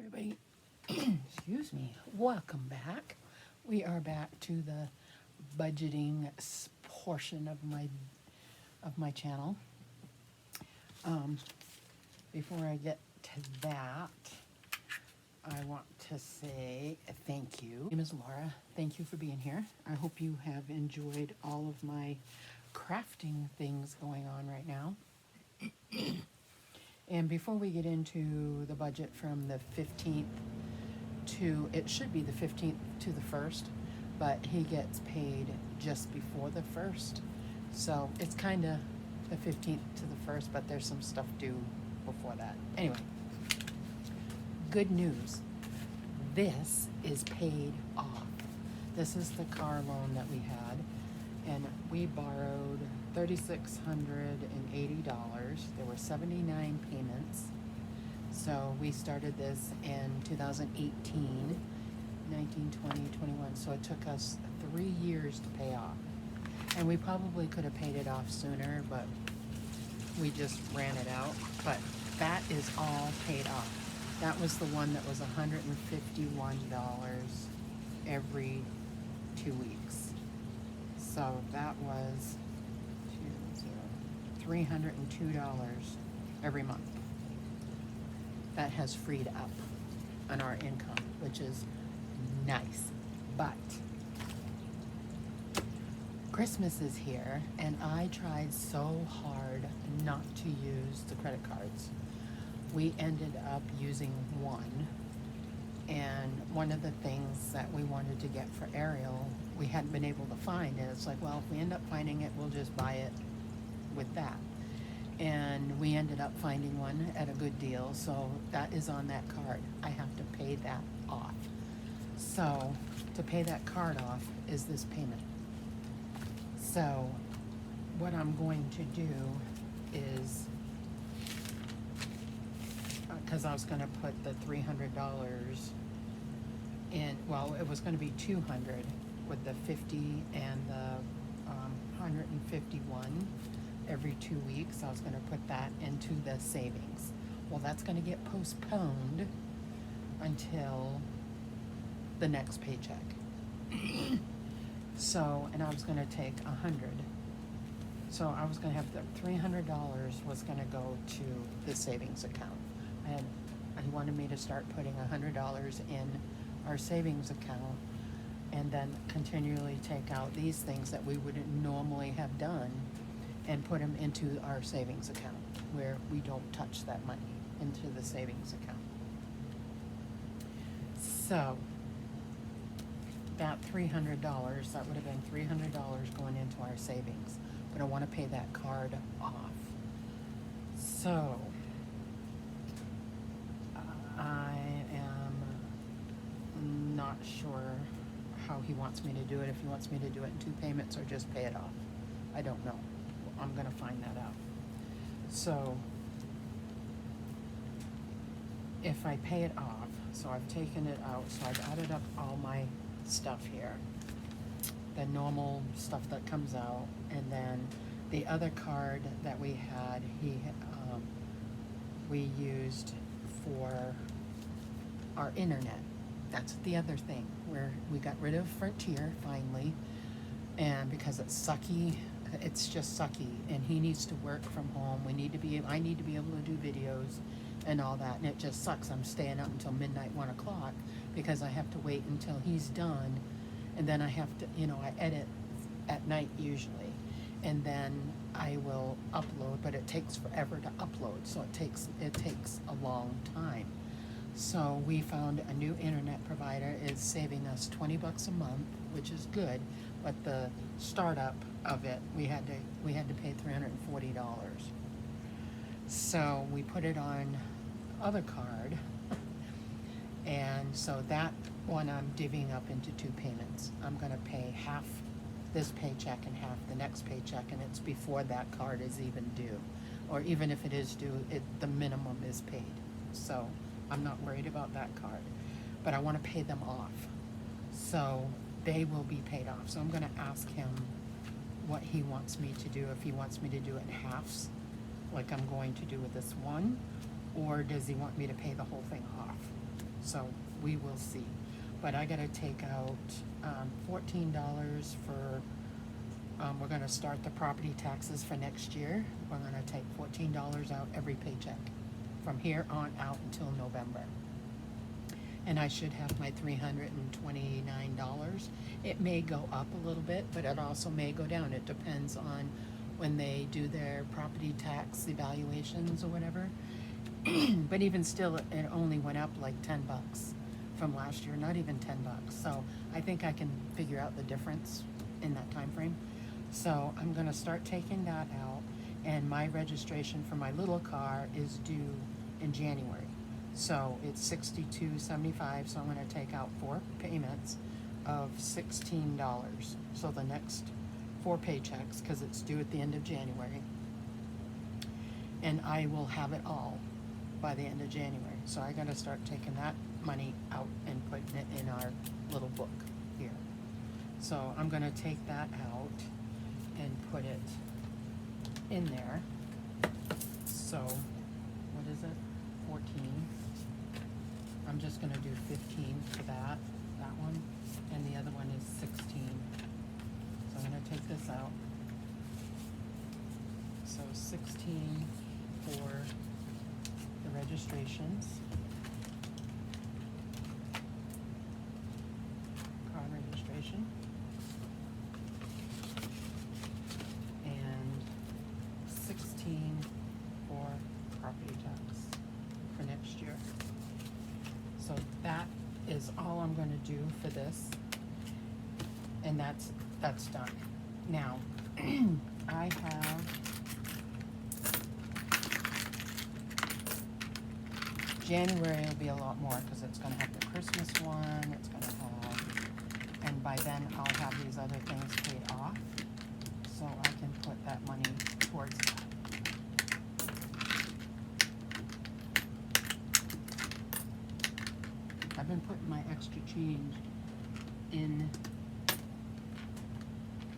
everybody. Excuse me. Welcome back. We are back to the budgeting portion of my channel. Before I get to that, I want to say thank you. My name is Laura. Thank you for being here. I hope you have enjoyed all of my crafting things going on right now. And before we get into the budget from the 15th to, it should be the 15th to the 1st, but he gets paid just before the 1st. So it's kind of the 15th to the 1st, but there's some stuff due before that. Anyway, good news. This is paid off. This is the car loan that we had, and we borrowed $3,680. There were 79 payments. So we started this in 2018, 19, 20, 21. So it took us 3 years to pay off. And we probably could have paid it off sooner, but we just ran it out. But that is all paid off. That was the one that was $151 every 2 weeks. So that was $302 every month. That has freed up on our income, which is nice. But Christmas is here, and I tried so hard not to use the credit cards. We ended up using one, and one of the things that we wanted to get for Ariel, we hadn't been able to find, and it's like, well, if we end up finding it, we'll just buy it with that. And we ended up finding one at a good deal, so that is on that card. I have to pay that off. So to pay that card off is this payment. So what I'm going to do is, because I was going to put the $300 in, well, it was going to be $200 with the 50 and the 151 every 2 weeks. I was going to put that into the savings. Well, that's going to get postponed until the next paycheck. So, and I was going to take 100. So I was going to have the $300 was going to go to the savings account. He wanted me to start putting $100 in our savings account, and then continually take out these things that we wouldn't normally have done and put them into our savings account, where we don't touch that money into the savings account. So that $300, that would have been $300 going into our savings, but I want to pay that card off. So I am not sure how he wants me to do it, if he wants me to do it in 2 payments or just pay it off. I don't know. I'm going to find that out. So if I pay it off, so I've taken it out, so I've added up all my stuff here, the normal stuff that comes out, and then the other card that we had, we used for our internet. That's the other thing, where we got rid of Frontier finally, and because it's sucky, it's just sucky, and he needs to work from home. I need to be able to do videos and all that, and it just sucks. I'm staying up until midnight, 1 o'clock, because I have to wait until he's done, and then I have to, I edit at night usually, and then I will upload, but it takes forever to upload, so it takes a long time. So we found a new internet provider. Is saving us $20 a month, which is good, but the startup of it, we had to pay $340. So we put it on other card, and so that one I'm divvying up into 2 payments. I'm going to pay half this paycheck and half the next paycheck, and it's before that card is even due, or even if it is due, the minimum is paid. So I'm not worried about that card, but I want to pay them off, so they will be paid off. So I'm going to ask him what he wants me to do, if he wants me to do it in halves, like I'm going to do with this one, or does he want me to pay the whole thing off? So we will see. But I gotta take out $14 for, we're gonna start the property taxes for next year. We're gonna take $14 out every paycheck from here on out until November. And I should have my $329. It may go up a little bit, but it also may go down. It depends on when they do their property tax evaluations or whatever. But even still, it only went up like $10 from last year, not even $10. So I think I can figure out the difference in that time frame. So I'm gonna start taking that out, and my registration for my little car is due in January. So it's $62.75, so I'm gonna take out 4 payments of $16. So the next 4 paychecks, because it's due at the end of January. And I will have it all by the end of January. So I gotta start taking that money out and putting it in our little book here. So I'm gonna take that out and put it in there. So, what is it? 14. I'm just gonna do 15 for that one, and the other one is 16. So I'm gonna take this out. So 16 for the registrations. Car registration. And 16 for property tax for next year. So that is all I'm gonna do for this. And that's done. Now, I have January will be a lot more because it's gonna have the Christmas one, it's gonna have, and by then I'll have these other things paid off. So I can put that money towards that. I've been putting my extra change in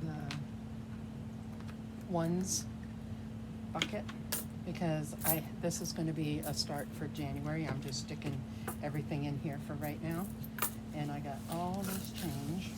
the ones bucket because this is going to be a start for January. I'm just sticking everything in here for right now. And I got all this change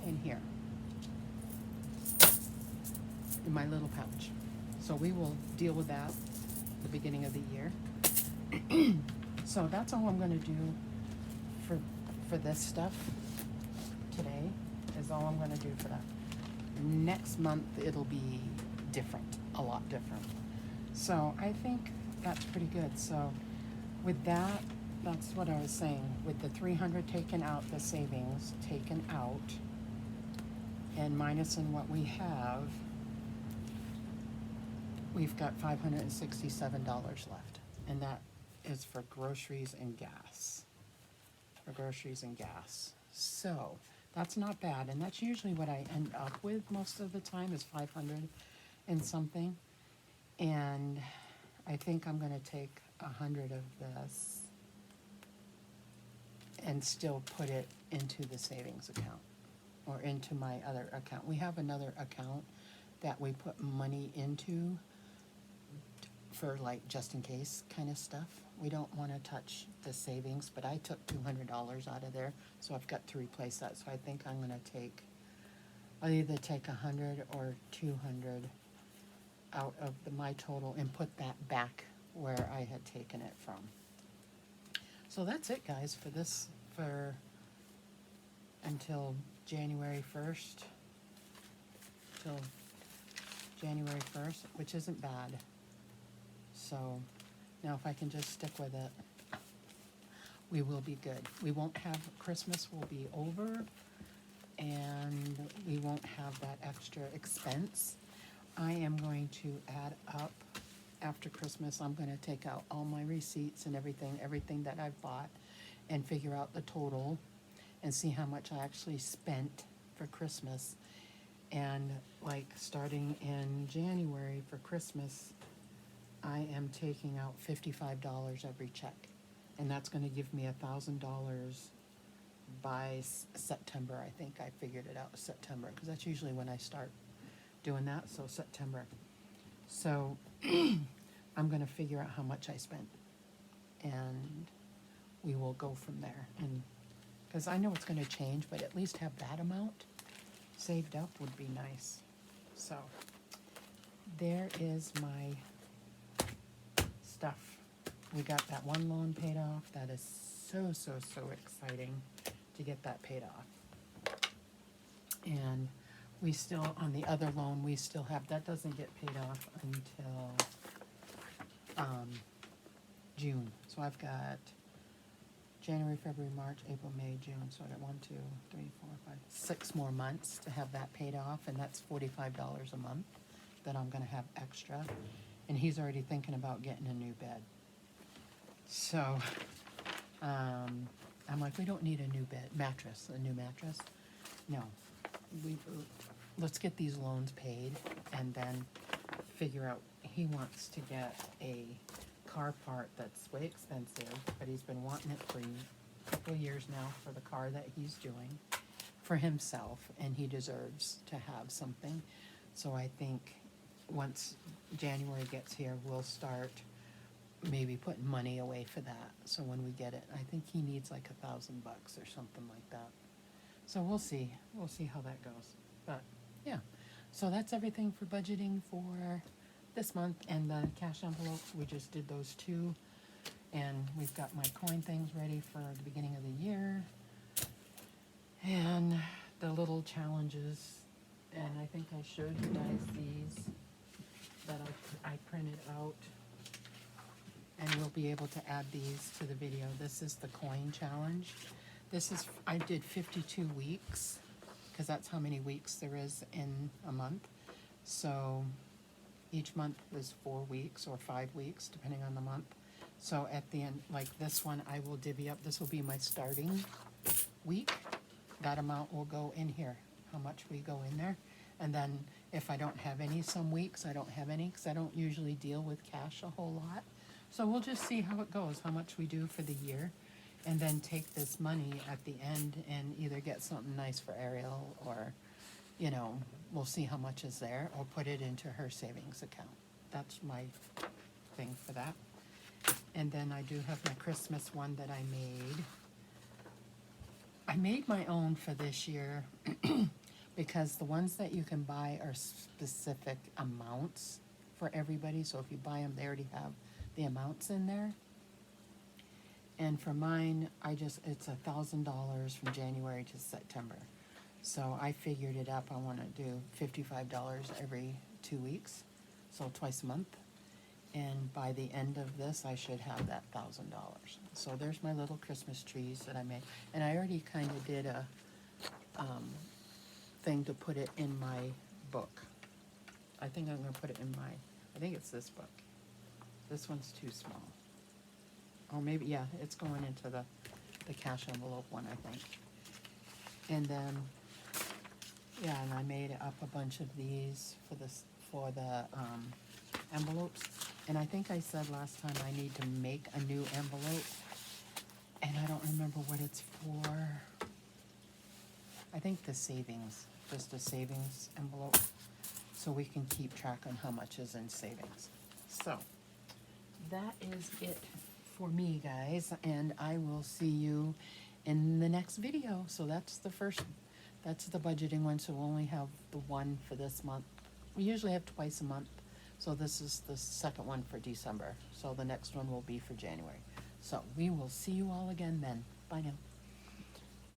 in here in my little pouch. So we will deal with that at the beginning of the year. So that's all I'm going to do for this stuff today, is all I'm going to do for that. Next month it'll be different, a lot different. So I think that's pretty good. So with that, that's what I was saying. With the 300 taken out, the savings taken out, and minusing what we have, we've got $567 left. And that is for groceries and gas. For groceries and gas. So that's not bad, and that's usually what I end up with most of the time, is 500 and something. And I think I'm gonna take 100 of this and still put it into the savings account or into my other account. We have another account that we put money into for like just in case kind of stuff. We don't want to touch the savings, but I took $200 out of there, so I've got to replace that. So I think I'm going to I'll either take 100 or 200 out of my total and put that back where I had taken it from. So that's it, guys, for this, until January 1st, till January 1st, which isn't bad. So now if I can just stick with it, we will be good. We won't have, Christmas will be over, and we won't have that extra expense. I am going to add up after Christmas. I'm going to take out all my receipts and everything that I've bought, and figure out the total and see how much I actually spent for Christmas. And like starting in January for Christmas, I am taking out $55 every check, and that's going to give me $1,000 by September. I think I figured it out, September, because that's usually when I start doing that. So September. So I'm going to figure out how much I spent and we will go from there. And because I know it's going to change, but at least have that amount saved up would be nice. So there is my stuff. We got that one loan paid off. That is so, so, so exciting to get that paid off. And we still, on the other loan, we still have, that doesn't get paid off until June. So I've got January, February, March, April, May, June. So I got 1, 2, 3, 4, 5, 6 more months to have that paid off, and that's $45 a month that I'm going to have extra. And he's already thinking about getting a new bed. So I'm like, we don't need a new bed, a new mattress. No, let's get these loans paid and then figure out. He wants to get a car part that's way expensive, but he's been wanting it for a couple of years now for the car that he's doing for himself, and he deserves to have something. So I think once January gets here, we'll start maybe putting money away for that. So when we get it, I think he needs like $1,000 or something like that. So we'll see how that goes. But yeah, so that's everything for budgeting for this month. And the cash envelopes, we just did those two, and we've got my coin things ready for the beginning of the year, and the little challenges. And I think I showed you guys these that I printed out, and we'll be able to add these to the video. This is the coin challenge. This is, I did 52 weeks, because that's how many weeks there is in a month. So each month is 4 weeks or 5 weeks, depending on the month. So at the end, like this one, I will divvy up. This will be my starting week. That amount will go in here, how much we go in there. And then if I don't have any some weeks, I don't have any, because I don't usually deal with cash a whole lot. So we'll just see how it goes, how much we do for the year, and then take this money at the end and either get something nice for Ariel, or, you know, we'll see how much is there, or put it into her savings account. That's my thing for that. And then I do have my Christmas one that I made. I made my own for this year because the ones that you can buy are specific amounts for everybody. So if you buy them, they already have the amounts in there. And for mine, it's $1,000 from January to September. So I figured it up. I want to do $55 every 2 weeks, so twice a month. And by the end of this, I should have that $1,000. So there's my little Christmas trees that I made. And I already kind of did a thing to put it in my book. I think I'm going to put it in I think it's this book. This one's too small. Or maybe, yeah, it's going into the cash envelope one, I think. And then, yeah, and I made up a bunch of these for the envelopes. And I think I said last time I need to make a new envelope, and I don't remember what it's for. I think the savings, just a savings envelope, so we can keep track on how much is in savings. So that is it for me, guys, and I will see you in the next video. So that's the budgeting one, so we'll only have the one for this month. We usually have twice a month, so this is the second one for December. So the next one will be for January. So we will see you all again then. Bye now.